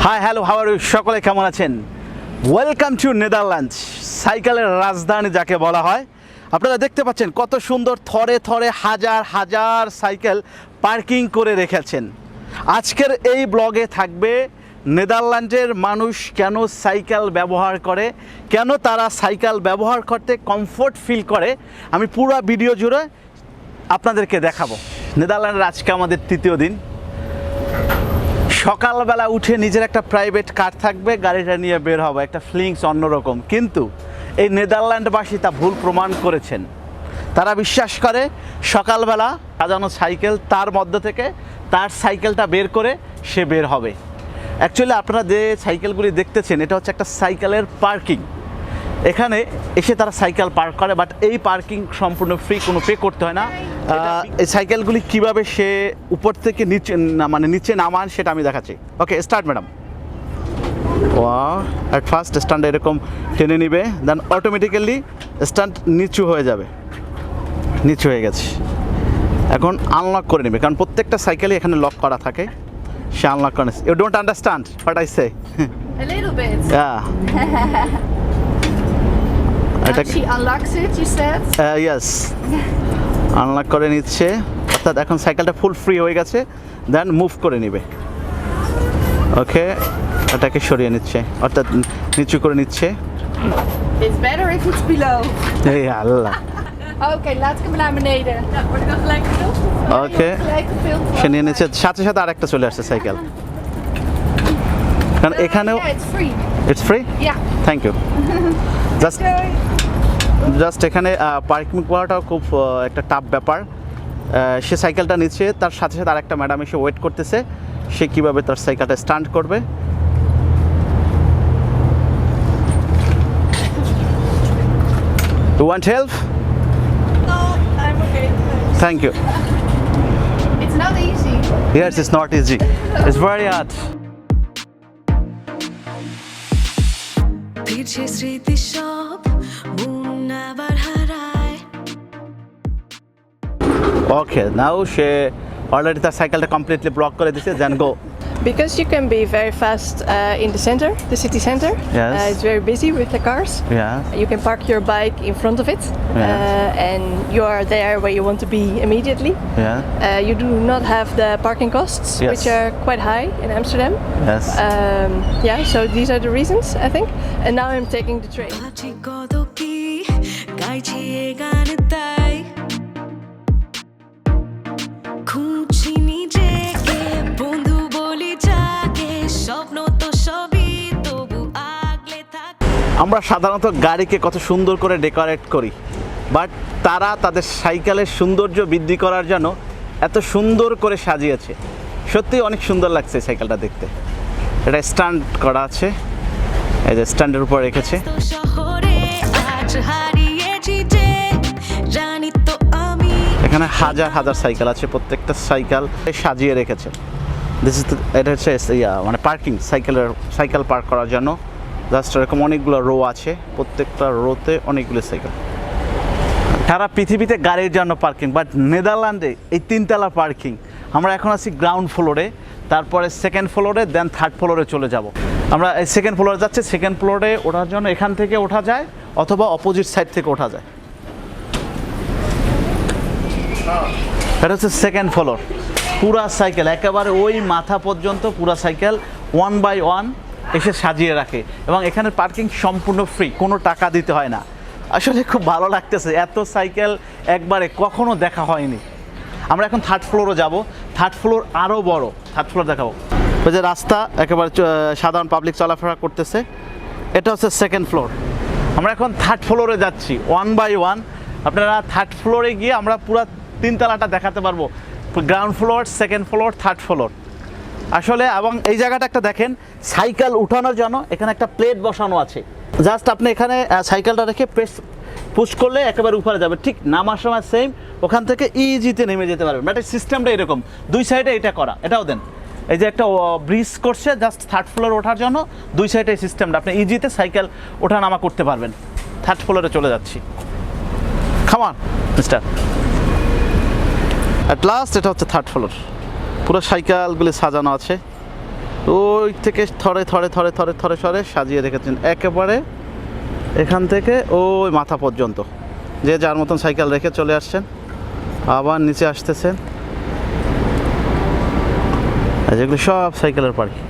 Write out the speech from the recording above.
High hello how are you সকলে কেমন আছেন? ওয়েলকাম টু নেদারল্যান্ডস, সাইকেলের রাজধানী যাকে বলা হয়। আপনারা দেখতে পাচ্ছেন কত সুন্দর থরে থরে হাজার হাজার সাইকেল পার্কিং করে রেখেছেন। আজকের এই ব্লগে থাকবে নেদারল্যান্ডের মানুষ কেন সাইকেল ব্যবহার করে, কেন তারা সাইকেল ব্যবহার করতে কমফোর্ট ফিল করে। আমি পুরো ভিডিও জুড়ে আপনাদেরকে দেখাবো। নেদারল্যান্ডের আজকে আমাদের তৃতীয় দিন। সকালবেলা উঠে নিজের একটা প্রাইভেট কার থাকবে, গাড়িটা নিয়ে বের হবে, একটা ফিলিংস অন্যরকম। কিন্তু এই নেদারল্যান্ডবাসী তা ভুল প্রমাণ করেছেন। তারা বিশ্বাস করে সকালবেলা সাজানো সাইকেল, তার মধ্য থেকে তার সাইকেলটা বের করে সে বের হবে। অ্যাকচুয়ালি আপনারা যে সাইকেলগুলি দেখতেছেন এটা হচ্ছে একটা সাইকেলের পার্কিং। এখানে এসে তারা সাইকেল পার্ক করে, বাট এই পার্কিং সম্পূর্ণ ফ্রি, কোনো পে করতে হয় না। এই সাইকেলগুলি কীভাবে সে উপর থেকে নিচে নামান সেটা আমি দেখাচ্ছি। Okay, start madam. At first stand এরকম টেনে নিবে, দেন অটোমেটিক্যালি স্ট্যান্ড নিচু হয়ে যাবে। নিচু হয়ে গেছে, এখন আনলক করে নেবে, কারণ প্রত্যেকটা সাইকেলই এখানে লক করা থাকে। সে আনলক করে। You don't understand what I say? A little bit. She unlocks it, you said? Yes, unlock করে নিচ্ছে, অর্থাৎ এখন সাইকেলটা ফুল ফ্রি হয়ে গেছে। দেন মুভ করে নিবে। ওকে, এটাকে সরিয়ে নিচ্ছে, অর্থাৎ নিচু করে নিচ্ছে। It's better if it's below. এই আল্লাহ। Okay, laat ik hem naar beneden. Ja, word ik dan gelijk gefilmd? ওকে, Gelijk gefilmd. সে নিয়ে নিচ্ছে, সাথে সাথে আরেকটা চলে আসছে সাইকেল। কারণ এখানেও Yeah, it's free. It's free. Yeah. Thank you. Just Enjoy. এখানে পার্কিং করাটাও খুব একটা টাফ ব্যাপার। সে সাইকেলটা নিচ্ছে, তার সাথে সাথে আরেকটা ম্যাডাম এসে ওয়েট করতেছে, সে কীভাবে তার সাইকেলটা স্টান্ট করবে। You want help? No, I'm okay. Thank you. It's not easy. Yes, it's not easy. It's very hard. পিছে স্মৃতি সব মন আবার হারায়। Okay, now সে অলরেডি তার সাইকেলটা কমপ্লিটলি ব্লক করে দিয়েছে। Then go. Because you can be very fast in the center, the city center. Yes. It's very busy with the cars. Yeah. You can park your bike in front of it, and you are there where you want to be immediately. Yeah. You do not have the parking costs, Yes. which are quite high in Amsterdam. Yes. Yeah, so these are the reasons, I think. And now I'm taking the train. আছি কত কি গাইছি এ গান তাই খুঁজছি নিজেকে বন্ধু বলি যাকে স্বপ্ন তো সবই তবু আগলে থাকে। আমরা সাধারণত গাড়িকে কত সুন্দর করে ডেকোরেট করি, বাট তারা তাদের সাইকেলের সৌন্দর্য বৃদ্ধি করার জন্য এত সুন্দর করে সাজিয়েছে। সত্যি অনেক সুন্দর লাগছে সাইকেলটা দেখতে। এটা স্ট্যান্ড করা আছে, এই যে স্ট্যান্ডের উপর রেখেছে। তো শহরে আজ হারিয়েছি যে জানি তো আমি। এখানে হাজার হাজার সাইকেল আছে, প্রত্যেকটা সাইকেল সাজিয়ে রেখেছে। এটা হচ্ছে মানে পার্কিং, সাইকেল পার্ক করার জন্য। জাস্ট এরকম অনেকগুলো রো আছে, প্রত্যেকটা রোতে অনেকগুলো সাইকেল। সারা পৃথিবীতে গাড়ির জন্য পার্কিং, বাট নেদারল্যান্ডে এই তিনতলা পার্কিং। আমরা এখন আছি গ্রাউন্ড ফ্লোরে, তারপরে সেকেন্ড ফ্লোরে, দেন থার্ড ফ্লোরে চলে যাব। আমরা এই সেকেন্ড ফ্লোরে যাচ্ছি। সেকেন্ড ফ্লোরে ওঠার জন্য এখান থেকে ওঠা যায়, অথবা অপোজিট সাইড থেকে ওঠা যায়। এটা হচ্ছে সেকেন্ড ফ্লোর। পুরা সাইকেল একেবারে ওই মাথা পর্যন্ত পুরা সাইকেল 1 by 1 এসে সাজিয়ে রাখে, এবং এখানে পার্কিং সম্পূর্ণ ফ্রি, কোনো টাকা দিতে হয় না। আসলে খুব ভালো লাগতেছে, এত সাইকেল একবারে কখনো দেখা হয়নি। আমরা এখন থার্ড ফ্লোরে যাব। থার্ড ফ্লোর আরও বড়, থার্ড ফ্লোর দেখাবো। ওই যে রাস্তা একেবারে সাধারণ পাবলিক চলাফেরা করতেছে। এটা হচ্ছে সেকেন্ড ফ্লোর। আমরা এখন থার্ড ফ্লোরে যাচ্ছি 1 by 1। আপনারা থার্ড ফ্লোরে গিয়ে আমরা পুরো তিনতলাটা দেখাতে পারবো, ground floor, second floor, third floor. আসলে এবং এই জায়গাটা একটা দেখেন, সাইকেল উঠানোর জন্য এখানে একটা প্লেট বসানো আছে। জাস্ট আপনি এখানে সাইকেলটা রেখে পুশ করলে একেবারে উপরে যাবে। ঠিক নামার সময় সেম, ওখান থেকে ইজিতে নেমে যেতে পারবেন। বাট এই সিস্টেমটা এরকম, দুই সাইডে এটা করা। এটাও দেন, এই যে একটা ব্রিজ করছে জাস্ট থার্ড ফ্লোর ওঠার জন্য, দুই সাইডে এই সিস্টেমটা, আপনি ইজিতে সাইকেল ওঠা নামা করতে পারবেন। থার্ড ফ্লোরে চলে যাচ্ছি। Come on mister. At last এটা হচ্ছে থার্ড ফ্লোর। পুরো সাইকেলগুলি সাজানো আছে। ওই থেকে থরে থরে থরে থরে থরে থরে সাজিয়ে রেখেছেন একেবারে এখান থেকে ওই মাথা পর্যন্ত, যে যার মতন সাইকেল রেখে চলে আসছেন, আবার নিচে আসতেছেন। যেগুলো সব সাইকেলের পার্কিং।